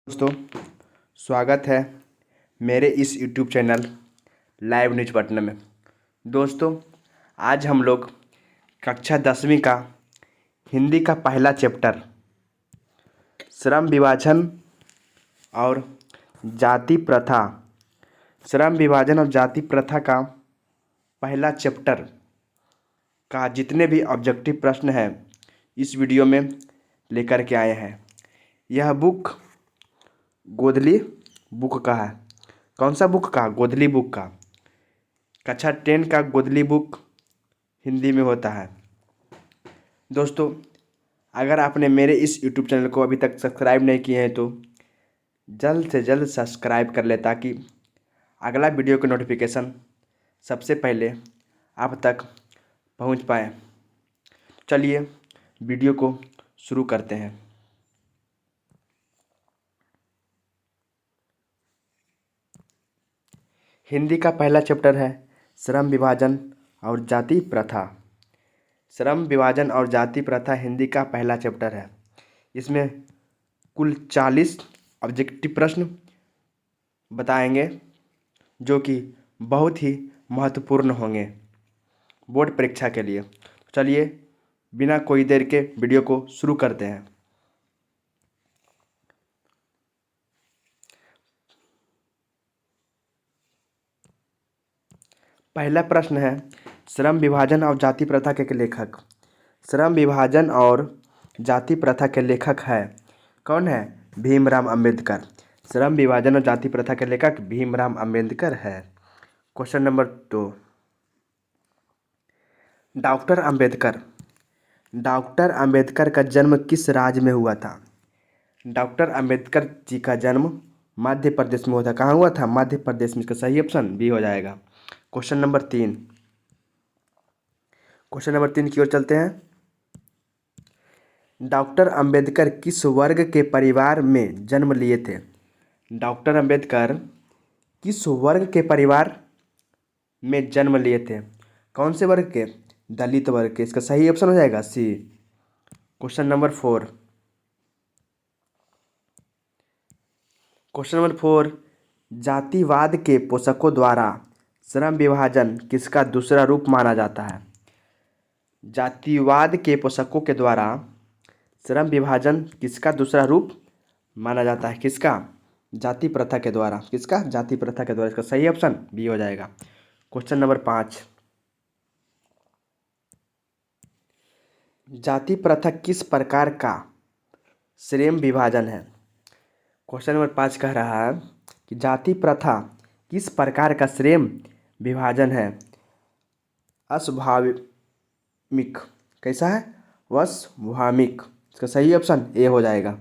दोस्तों, स्वागत है मेरे इस YouTube channel live news Patna में। दोस्तों, आज हम लोग कक्षा 10वीं का हिंदी का पहला चैप्टर श्रम विभाजन और जाति प्रथा श्रम विभाजन और जाति प्रथा का पहला चैप्टर का जितने भी ऑब्जेक्टिव प्रश्न हैं इस वीडियो में लेकर के आए हैं। यह बुक गोदली बुक का है। कौन सा बुक का? गोदली बुक का। कक्षा 10 का गोदली बुक हिंदी में होता है। दोस्तों, अगर आपने मेरे इस यूट्यूब चैनल को अभी तक सब्सक्राइब नहीं किए हैं तो जल्द से जल्द सब्सक्राइब कर ले, ताकि अगला वीडियो का नोटिफिकेशन सबसे पहले आप तक पहुंच पाए। चलिए वीडियो को शुरू करते हैं। हिंदी का पहला चैप्टर है श्रम विभाजन और जाति प्रथा। श्रम विभाजन और जाति प्रथा हिंदी का पहला चैप्टर है। इसमें कुल 40 ऑब्जेक्टिव प्रश्न बताएंगे जो कि बहुत ही महत्वपूर्ण होंगे बोर्ड परीक्षा के लिए। चलिए बिना कोई देर के वीडियो को शुरू करते हैं। पहला प्रश्न है, श्रम विभाजन और जाति प्रथा के लेखक। श्रम विभाजन और जाति प्रथा के लेखक है कौन है? भीमराव अंबेडकर। श्रम विभाजन और जाति प्रथा के लेखक भीमराव अंबेडकर है। Question number 2, doctor Ambedkar. Doctor Ambedkar का जन्म किस राज्य में हुआ था? डॉक्टर अंबेडकर जी का जन्म मध्य प्रदेश में हुआ था। कहाँ हुआ था? मध्य प्रदेश में। इसका सही ऑप्शन बी हो जाएगा। क्वेश्चन नंबर 3 की ओर चलते हैं। डॉक्टर अंबेडकर किस वर्ग के परिवार में जन्म लिए थे? डॉक्टर अंबेडकर किस वर्ग के परिवार में जन्म लिए थे? कौन से वर्ग के? दलित वर्ग के। इसका सही ऑप्शन हो जाएगा सी। क्वेश्चन नंबर 4 जातिवाद के पोषकों द्वारा श्रम विभाजन किसका दूसरा रूप माना जाता है? जातिवाद के पोषकों के द्वारा श्रम विभाजन किसका दूसरा रूप माना जाता है? किसका? जाति प्रथा के द्वारा। किसका? जाति प्रथा के द्वारा। इसका सही ऑप्शन बी हो जाएगा। क्वेश्चन नंबर 5, जाति प्रथा किस प्रकार का श्रम विभाजन है? क्वेश्चन नंबर 5 कह रहा है कि जाति प्रथा किस प्रकार का श्रम विभाजन है? अस्वाभाविक। कैसा है? अस्वाभाविक। इसका सही ऑप्शन ए हो जाएगा।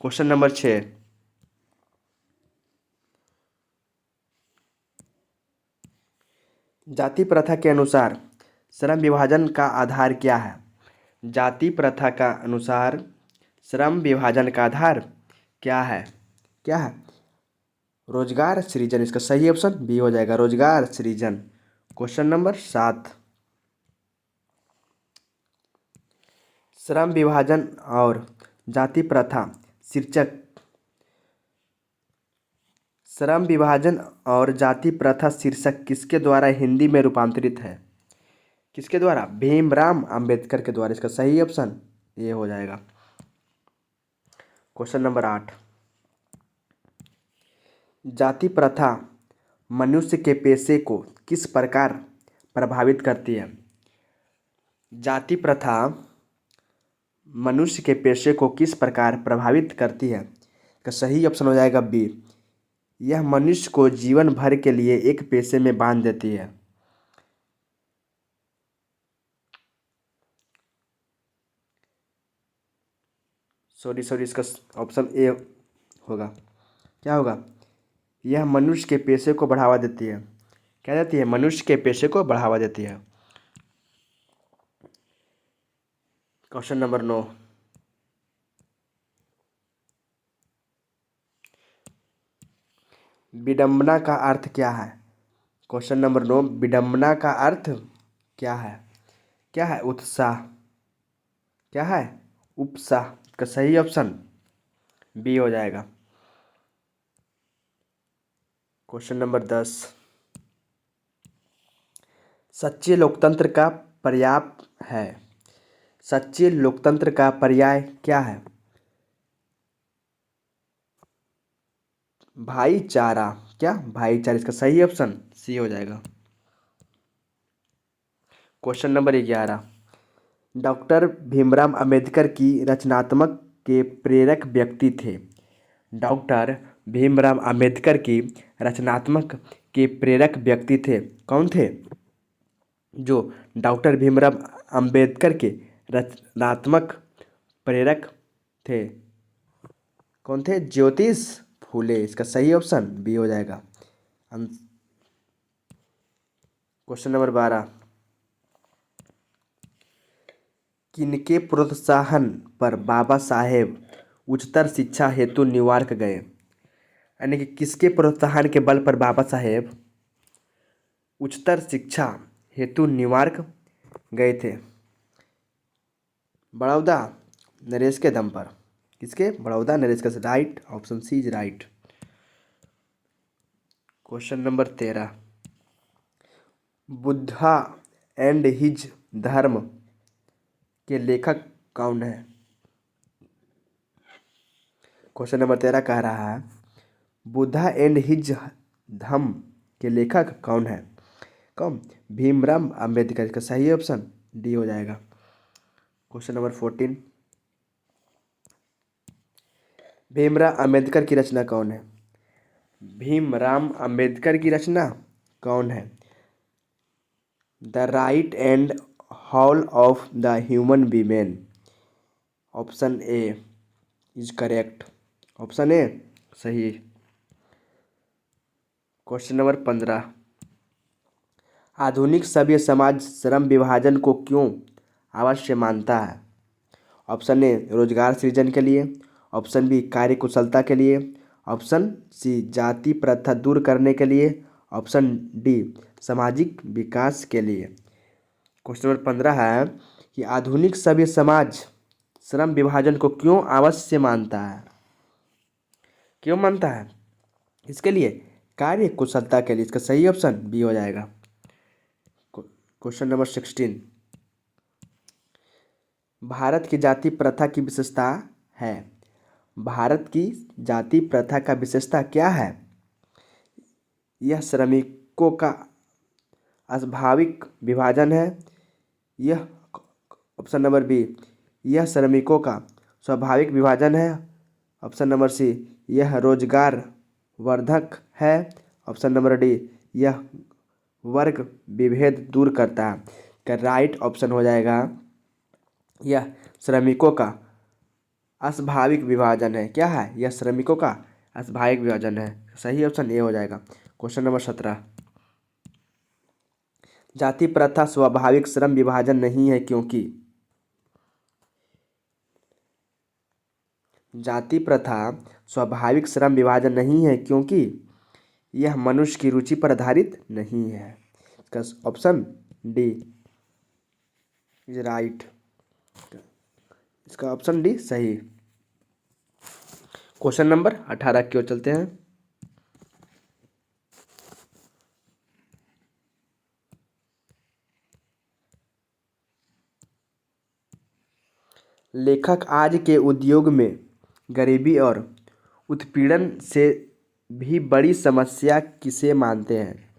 क्वेश्चन नंबर 6, जाति प्रथा के अनुसार श्रम विभाजन का आधार क्या है? जाति प्रथा का अनुसार श्रम विभाजन का आधार क्या है? क्या है? रोजगार सृजन। इसका सही ऑप्शन बी हो जाएगा, रोजगार सृजन। क्वेश्चन नंबर 7, श्रम विभाजन और जाति प्रथा शीर्षक। श्रम विभाजन और जाति प्रथा शीर्षक किसके द्वारा हिंदी में रूपांतरित है? किसके द्वारा? भीमराव अंबेडकर के द्वारा। इसका सही ऑप्शन ये हो जाएगा। क्वेश्चन नंबर 8, जाति प्रथा मनुष्य के पेशे को किस प्रकार प्रभावित करती है? जाति प्रथा मनुष्य के पेशे को किस प्रकार प्रभावित करती है? इसका सही ऑप्शन हो जाएगा बी। यह मनुष्य को जीवन भर के लिए एक पेशे में बांध देती है। सॉरी, इसका ऑप्शन ए होगा। क्या होगा? यह मनुष्य के पेशे को बढ़ावा देती है। क्या देती है? मनुष्य के पेशे को बढ़ावा देती है। क्वेश्चन नंबर 9, विडंबना का अर्थ क्या है? क्वेश्चन नंबर 9, विडंबना का अर्थ क्या है? क्या है? उत्साह। क्या है? उपसाह। का सही ऑप्शन बी हो जाएगा। क्वेश्चन नंबर 10, सच्चे लोकतंत्र का पर्याय है। सच्चे लोकतंत्र का पर्याय क्या है? भाईचारा। क्या? भाईचारा। इसका सही ऑप्शन सी हो जाएगा। Question number 11, doctor Bhimrao Ambedkar की रचनात्मक के प्रेरक व्यक्ति थे। डॉक्टर भीमराव अंबेडकर की रचनात्मक के प्रेरक व्यक्ति थे। कौन थे? जो डॉक्टर भीमराव अंबेडकर के रचनात्मक प्रेरक थे, कौन थे? ज्योतिष फूले। इसका सही ऑप्शन बी हो जाएगा। क्वेश्चन नंबर 12, किनके प्रोत्साहन पर बाबा साहेब उच्चतर शिक्षा हेतु न्यूयॉर्क गए? यानी कि किसके प्रोत्साहन के बल पर बाबा साहेब उच्चतर शिक्षा हेतु न्यूयॉर्क गए थे? बड़ौदा नरेश के दम पर। किसके? बड़ौदा नरेश का। Right option C is right. Question number 13, Buddha and his Dharma के लेखक कौन है? क्वेश्चन नंबर 13 कह रहा है बुद्धा एंड हिज धर्म के लेखक कौन है? कौन? भीमराव अंबेडकर। इसका सही ऑप्शन डी हो जाएगा। क्वेश्चन नंबर 14, भीमराव अंबेडकर की रचना कौन है? भीमराव अंबेडकर की रचना कौन है? The right and hall of the human women. Option A is correct. Option A सही। क्वेश्चन नंबर 15, आधुनिक सभ्य समाज श्रम विभाजन को क्यों आवश्यक मानता है? ऑप्शन ए रोजगार सृजन के लिए, ऑप्शन बी कार्य कुशलता के लिए, ऑप्शन सी जाति प्रथा दूर करने के लिए, ऑप्शन डी सामाजिक विकास के लिए। क्वेश्चन नंबर 15 है कि आधुनिक सभ्य समाज श्रम विभाजन को क्यों आवश्यक मानता है? क्यों मानता है? इसके लिए कार्य कुशलता के लिए। इसका सही ऑप्शन बी हो जाएगा। क्वेश्चन नंबर 16, भारत की जाति प्रथा की विशेषता है। भारत की जाति प्रथा का विशेषता क्या है? यह श्रमिकों का अस्वाभाविक विभाजन है। यह ऑप्शन नंबर बी, यह श्रमिकों का स्वाभाविक विभाजन है। ऑप्शन नंबर सी, यह रोजगार वर्धक है। ऑप्शन नंबर डी, यह वर्ग विभेद दूर करता है। का राइट ऑप्शन हो जाएगा यह श्रमिकों का अस्वाभाविक विभाजन है। क्या है? यह श्रमिकों का अस्वाभाविक विभाजन है। सही ऑप्शन ए हो जाएगा। क्वेश्चन नंबर 17, जाति प्रथा स्वाभाविक श्रम विभाजन नहीं है क्योंकि? जाति प्रथा स्वाभाविक श्रम विभाजन नहीं है क्योंकि यह मनुष्य की रुचि पर आधारित नहीं है। इसका ऑप्शन डी इज राइट। इसका ऑप्शन डी सही। क्वेश्चन नंबर 18 की ओर चलते हैं। लेखक आज के उद्योग में गरीबी और उत्पीड़न से भी बड़ी समस्या किसे मानते हैं?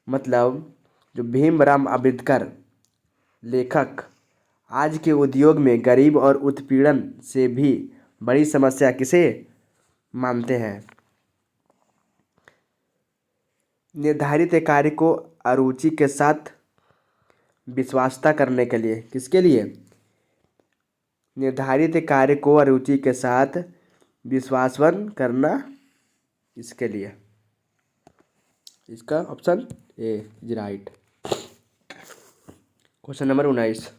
मतलब जो भीमराव अंबेडकर लेखक आज के उद्योग में गरीब और उत्पीड़न से भी बड़ी समस्या किसे मानते हैं? निर्धारित कार्य को अरुचि के साथ विश्वासता करने के लिए। किसके लिए? निर्धारित कार्य को अरुचि के साथ विश्वासवन करना, इसके लिए। इसका option A is right. Question number 19,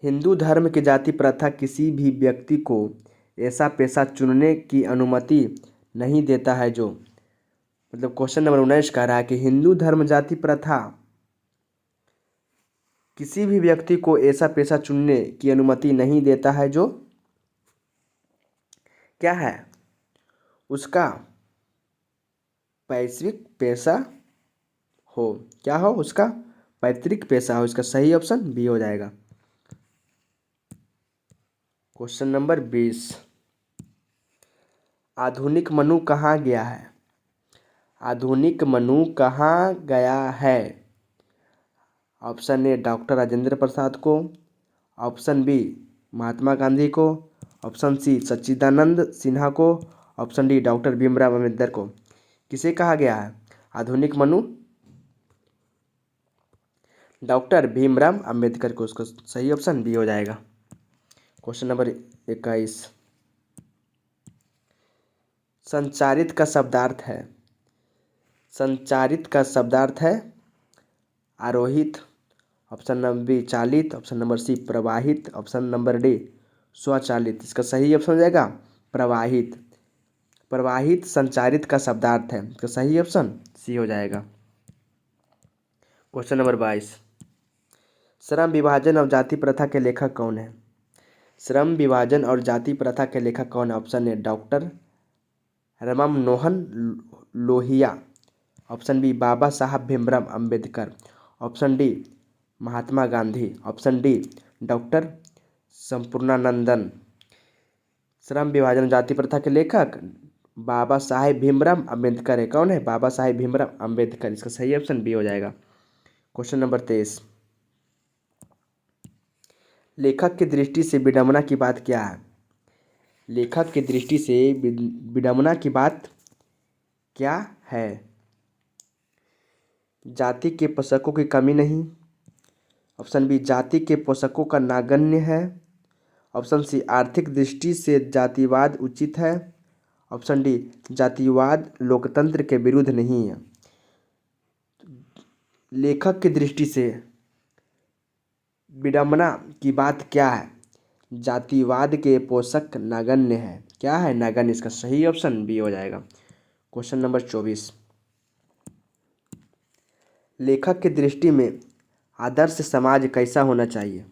Hindu धर्म की जाति प्रथा किसी भी व्यक्ति को ऐसा पेशा चुनने की अनुमति नहीं देता है जो, मतलब क्वेश्चन नंबर 19 कह रहा है कि हिंदू धर्म जाति प्रथा किसी भी व्यक्ति को ऐसा पेशा चुनने की अनुमति नहीं देता है जो क्या है, उसका पैतृक पेशा हो। क्या हो, उसका पैतृक पेशा हो। इसका सही ऑप्शन बी हो जाएगा। क्वेश्चन नंबर 20, आधुनिक मनु कहाँ गया है। आधुनिक मनु कहाँ गया है। Option A doctor Rajendra Prasad को, ऑप्शन बी महात्मा गांधी को, ऑप्शन सी सच्चिदानंद सिन्हा को, option D doctor Bhimrao Ambedkar को। किसे कहा गया है आधुनिक मनु। डॉक्टर भीमराव अम्बेडकर को। उसका सही ऑप्शन बी हो जाएगा। क्वेश्चन नंबर 21, संचारित का शब्दार्थ है। संचारित का शब्दार्थ है आरोहित, ऑप्शन नंबर बी चालित, ऑप्शन नंबर सी प्रवाहित, ऑप्शन नंबर डी स्वचालित। इसका सही ऑप्शन हो जाएगा प्रवाहित। प्रवाहित संचारित का शब्दार्थ है। इसका सही ऑप्शन सी हो जाएगा। क्वेश्चन नंबर 22, श्रम विभाजन और जाति प्रथा के लेखक कौन है। श्रम विभाजन और जाति प्रथा के लेखक कौन है। Option A doctor Ram Manohar Lohia, option B Baba Sahab Bhimrao Ambedkar, option D Mahatma Gandhi, option D doctor Sampurnanandan. श्रम विभाजन जाति प्रथा के लेखक बाबा साहेब भीमराव अंबेडकर है। कौन है, बाबा साहेब भीमराव अंबेडकर। इसका सही ऑप्शन बी हो जाएगा। क्वेश्चन नंबर 23, लेखक की दृष्टि से विडंबना की बात क्या है। लेखक की दृष्टि से विडंबना की बात क्या है। जाति के पोषकों की कमी नहीं, ऑप्शन बी जाति के पोषकों का नागण्य है, ऑप्शन सी आर्थिक दृष्टि से जातिवाद उचित है, ऑप्शन डी जातिवाद लोकतंत्र के विरुद्ध नहीं है। लेखक की दृष्टि से विडंबना की बात क्या है। जातिवाद के पोषक नागण्य है। क्या है, नागण्य। इसका सही ऑप्शन बी हो जाएगा। क्वेश्चन नंबर 24, लेखक की दृष्टि में आदर्श समाज कैसा होना चाहिए।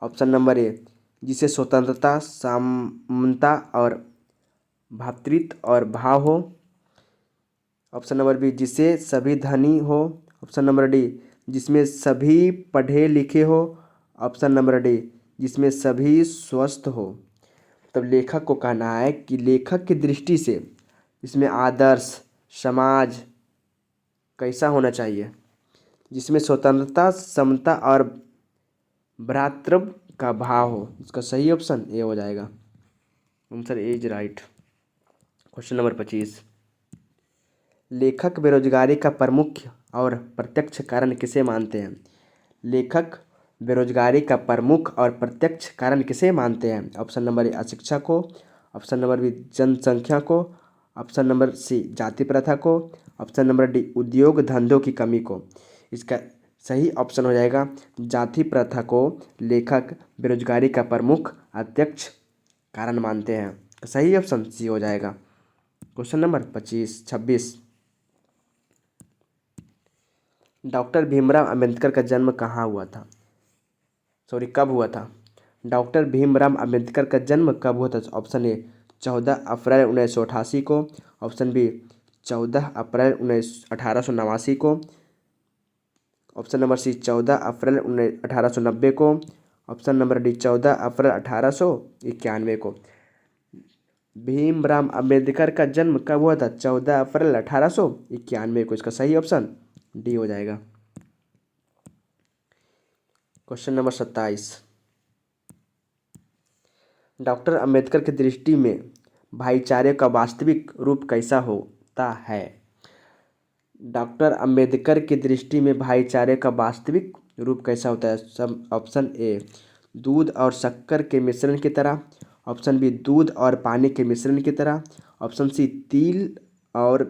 ऑप्शन नंबर ए जिसे स्वतंत्रता समानता और भ्रातृत्व और भाव हो, ऑप्शन नंबर बी जिसे सभी धनी हो, ऑप्शन नंबर डी जिसमें सभी पढ़े लिखे हो, ऑप्शन नंबर डी जिसमें सभी स्वस्थ हो। तब लेखक को कहना है कि लेखक की दृष्टि से इसमें आदर्श समाज कैसा होना चाहिए, जिसमें स्वतंत्रता समता और भ्रातृत्व का भाव हो। इसका सही ऑप्शन ए हो जाएगा। Answer A is right. Question number 25, लेखक बेरोजगारी का प्रमुख और प्रत्यक्ष कारण किसे मानते हैं। लेखक बेरोजगारी का प्रमुख और प्रत्यक्ष कारण किसे मानते हैं। ऑप्शन नंबर ए अशिक्षा को, ऑप्शन नंबर बी जनसंख्या को, ऑप्शन नंबर सी जाति प्रथा को, ऑप्शन नंबर डी उद्योग धंधों की कमी को। इसका सही ऑप्शन हो जाएगा जाति प्रथा को लेखक बेरोजगारी का प्रमुख अध्यक्ष कारण मानते हैं। सही ऑप्शन सी हो जाएगा। Question number 26, doctor Bhimrao Ambedkar का जन्म कहाँ हुआ था। कब हुआ था। डॉक्टर भीमराव अंबेडकर का जन्म कब हुआ था। ऑप्शन ए 14 अप्रैल 1988 को, ऑप्शन बी 14 अप्रैल 1889 को, ऑप्शन नंबर सी 14 अप्रैल 1890 को, ऑप्शन नंबर डी 14 अप्रैल 1891 को। भीमराव अंबेडकर का जन्म कब हुआ था। 14 अप्रैल 1891 को। इसका सही ऑप्शन डी हो जाएगा। क्वेश्चन नंबर 27, डॉक्टर अंबेडकर की दृष्टि में भाईचारे का वास्तविक रूप कैसा होता है। डॉक्टर अंबेडकर की दृष्टि में भाईचारे का वास्तविक रूप कैसा होता है। सब ऑप्शन ए दूध और शक्कर के मिश्रण की तरह, ऑप्शन बी दूध और पानी के मिश्रण की तरह, ऑप्शन सी तिल और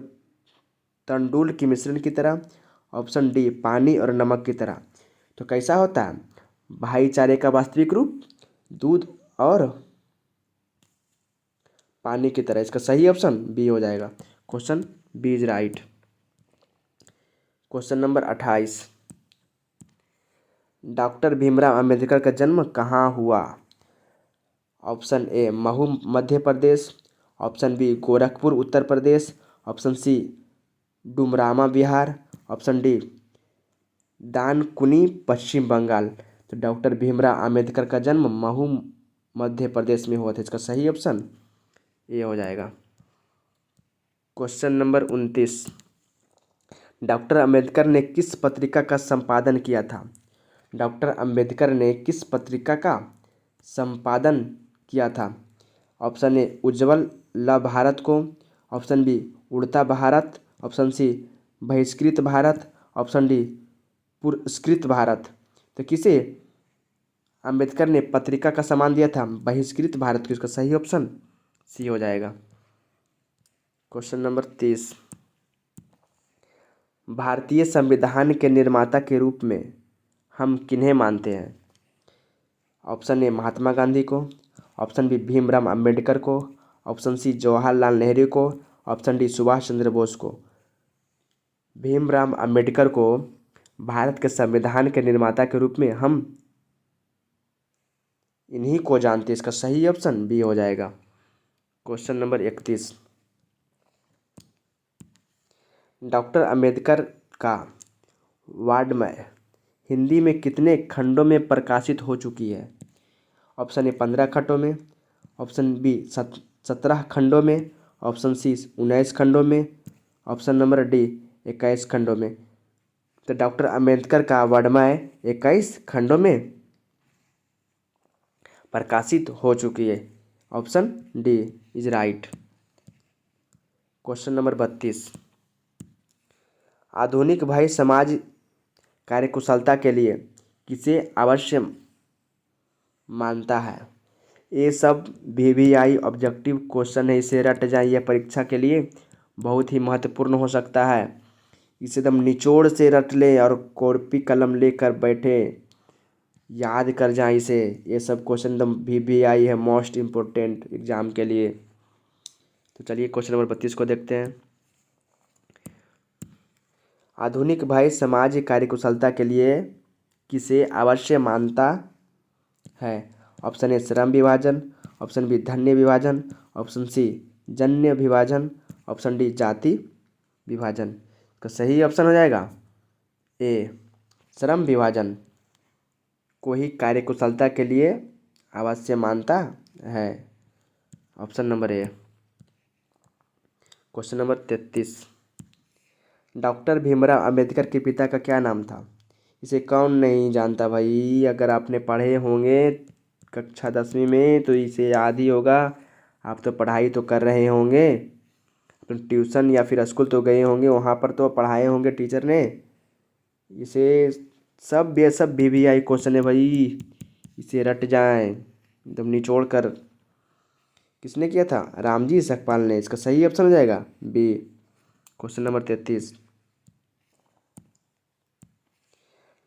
तंडुल के मिश्रण की तरह, ऑप्शन डी पानी और नमक की तरह। तो कैसा होता है भाईचारे का वास्तविक रूप, दूध और पानी की तरह। इसका सही ऑप्शन बी हो जाएगा। Question B is right. Question number 28, doctor Bhimrao Ambedkar का जन्म कहाँ हुआ। Option A Mhow Madhya Pradesh, option B Gorakhpur Uttar Pradesh, option C Dumraon Bihar, option D Dankuni Paschim Bengal. तो डॉक्टर भीमराव अंबेडकर का जन्म महू मध्य प्रदेश में हुआ था। इसका सही ऑप्शन ये हो जाएगा। क्वेश्चन नंबर 29, डॉक्टर अंबेडकर ने किस पत्रिका का संपादन किया था? डॉक्टर अंबेडकर ने किस पत्रिका का संपादन किया था? ऑप्शन ए उज्ज्वल ला भारत को, ऑप्शन बी उड़ता भारत, ऑप्शन सी बहिष्कृत भारत, ऑप्शन डी पुरस्कृत भारत। तो किसे अंबेडकर ने पत्रिका का सम्मान दिया था? बहिष्कृत भारत को। इसका सही ऑप्शन सी हो जाएगा। क्वेश्चन नंबर 30, भारतीय संविधान के निर्माता के रूप में हम किन्हें मानते हैं? ऑप्शन ए महात्मा गांधी को, ऑप्शन बी भीमराव अंबेडकर को, ऑप्शन सी जवाहरलाल नेहरू को, ऑप्शन डी सुभाष चंद्र बोस को। भीमराव अंबेडकर को भारत के संविधान के निर्माता के रूप में हम इन्हीं को जानते हैं। इसका सही ऑप्शन बी हो जाएगा। क्वेश्चन नंबर 31, डॉक्टर अंबेडकर का वाङ्मय हिंदी में कितने खंडों में प्रकाशित हो चुकी है? ऑप्शन ए 15 खंडों में, ऑप्शन बी 17 खंडों में, ऑप्शन सी 19 खंडों में, ऑप्शन नंबर डी 21 खंडों में। तो डॉक्टर अंबेडकर का वाङ्मय 21 खंडों में प्रकाशित हो चुकी है। Option D is right. Question number 32, आधुनिक भाई समाज कार्यकुशलता के लिए किसे अवश्य मानता है? ये सब VVI ऑब्जेक्टिव क्वेश्चन है, इसे रट जाइए। यह परीक्षा के लिए बहुत ही महत्वपूर्ण हो सकता है। इसे एकदम निचोड़ से रट लें और कॉपी कलम लेकर बैठे, याद कर जाएं इसे। ये सब क्वेश्चन एकदम VVI है, मोस्ट इम्पोर्टेंट एग्जाम के लिए। तो चलिए क्वेश्चन नंबर 32 को देखते हैं। आधुनिक भाई समाज कार्यकुशलता के लिए किसे अवश्य मानता है? ऑप्शन ए श्रम विभाजन, ऑप्शन बी धन्य विभाजन, ऑप्शन सी जन्य विभाजन, ऑप्शन डी जाति विभाजन। का सही ऑप्शन हो जाएगा ए श्रम विभाजन को ही कार्यकुशलता के लिए अवश्य मानता है। Option number A. Question number 33, doctor Bhimrao Ambedkar के पिता का क्या नाम था? इसे कौन नहीं जानता भाई। अगर आपने पढ़े होंगे कक्षा 10वीं में तो इसे याद ही होगा। आप तो पढ़ाई तो कर रहे होंगे, तो ट्यूशन या फिर स्कूल तो गए होंगे, वहाँ पर तो पढ़ाए होंगे टीचर ने। इसे सब बेसब VVI क्वेश्चन है भाई, इसे रट जाएं एकदम निचोड़ कर। किसने किया था? रामजी सकपाल ने। इसका सही ऑप्शन हो जाएगा B. Question number 33,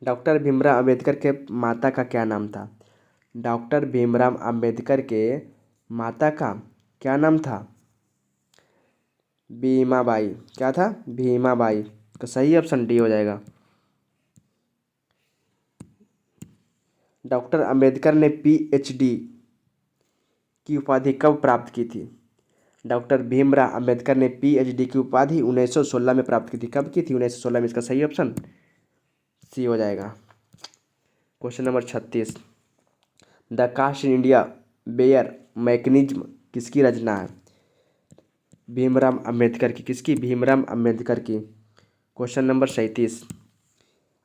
doctor Bhimrao Ambedkar के माता का क्या नाम था? डॉक्टर भीमराव अंबेडकर के माता का क्या नाम था? भीमाबाई। क्या था? भीमाबाई। का सही ऑप्शन डी हो जाएगा। डॉक्टर अंबेडकर ने PhD की उपाधि कब प्राप्त की थी? डॉक्टर भीमराव अंबेडकर ने PhD की उपाधि 1916 में प्राप्त की थी। कब की थी? 1916 में। इसका सही ऑप्शन सी हो जाएगा। Question number 36, the caste in India their mechanism किसकी रचना है? भीमराव अंबेडकर की। किसकी? भीमराव अंबेडकर की। क्वेश्चन नंबर 37,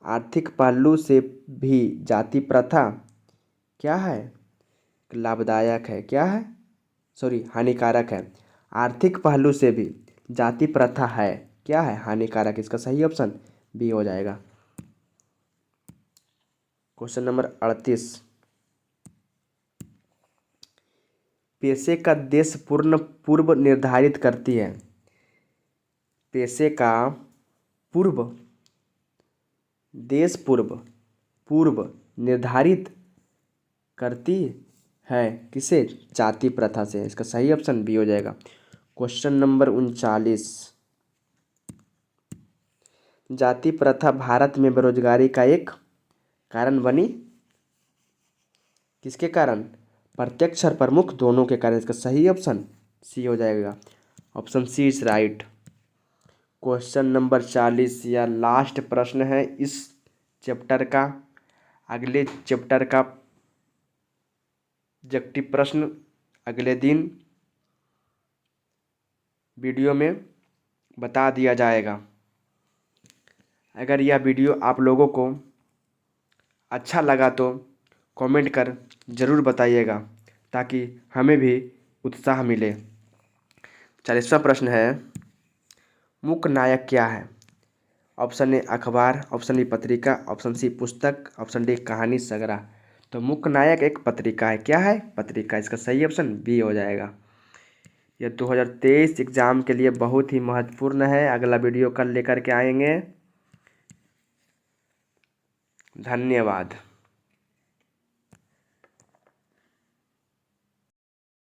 आर्थिक पहलू से भी जाति प्रथा क्या है? लाभदायक है। क्या है? सॉरी, हानिकारक है। आर्थिक पहलू से भी जाति प्रथा है क्या है? हानिकारक। इसका सही ऑप्शन बी हो जाएगा। क्वेश्चन नंबर 38, पेशे का देश पूर्व निर्धारित करती है। पेशे का पूर्व देश पूर्व निर्धारित करती है किसे? जाति प्रथा से। इसका सही ऑप्शन बी हो जाएगा। क्वेश्चन नंबर 39, जाति प्रथा भारत में बेरोजगारी का एक कारण बनी। किसके कारण? प्रत्यक्ष और प्रमुख दोनों के कार्य। इसका सही ऑप्शन सी हो जाएगा। Option C is right. Question number 40 या लास्ट प्रश्न है इस चैप्टर का। अगले चैप्टर का ऑब्जेक्टिव प्रश्न अगले दिन वीडियो में बता दिया जाएगा। अगर यह वीडियो आप लोगों को अच्छा लगा तो कमेंट कर ज़रूर बताइएगा ताकि हमें भी उत्साह मिले। 40वां प्रश्न है, मुख्य नायक क्या है? ऑप्शन ए अखबार, ऑप्शन बी पत्रिका, ऑप्शन सी पुस्तक, ऑप्शन डी कहानी संग्रह। तो मुख्य नायक एक पत्रिका है। क्या है? पत्रिका। इसका सही ऑप्शन बी हो जाएगा। यह 2023 एग्ज़ाम के लिए बहुत ही महत्वपूर्ण है। अगला वीडियो कल लेकर के आएंगे। धन्यवाद।